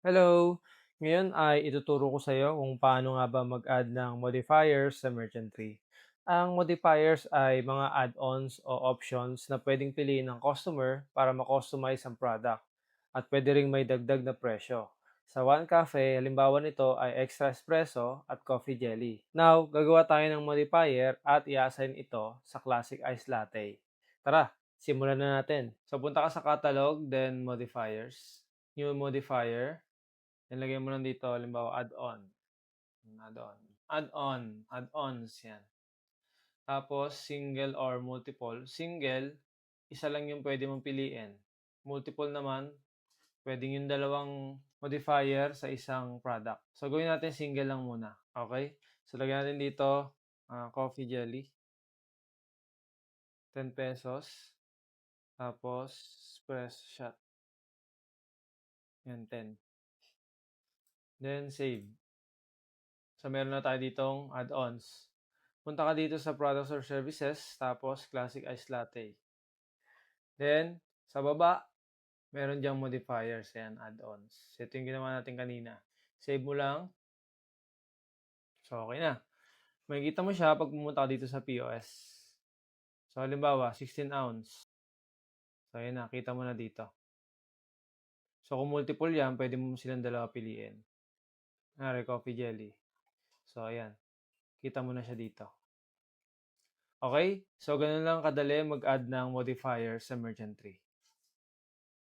Hello! Ngayon ay ituturo ko sa iyo kung paano nga ba mag-add ng modifiers sa merchant tree. Ang modifiers ay mga add-ons o options na pwedeng piliin ng customer para ma-customize ang product at pwede ring may dagdag na presyo. Sa One Cafe, halimbawa nito ay extra espresso at coffee jelly. Now, gagawa tayo ng modifier at i-assign ito sa classic ice latte. Tara, simulan na natin. So, punta ka sa catalog, then modifiers, new modifier. Ilagay mo lang dito, halimbawa, add-on. Add-on. Add-on. Add-ons, yan. Tapos, single or multiple. Single, isa lang yung pwede mong piliin. Multiple naman, pwedeng yung dalawang modifier sa isang product. So, gawin natin single lang muna. Okay? So, lagyan natin dito, coffee jelly. 10 pesos. Tapos, espresso shot. Yan, 10. Then, save. So, meron na tayo ditong add-ons. Punta ka dito sa products or services, tapos classic ice latte. Then, sa baba, meron diyang modifiers, yan, add-ons. Ito yung ginawa natin kanina. Save mo lang. So, okay na. Makikita mo siya pag pumunta ka dito sa POS. So, halimbawa, 16 ounce. So, ayan na, kita mo na dito. So, kung multiple yan, pwede mo silang dalawa piliin. Coffee jelly. So, ayan. Kita mo na siya dito. Okay? So, ganun lang kadali mag-add ng modifier sa merchant tree.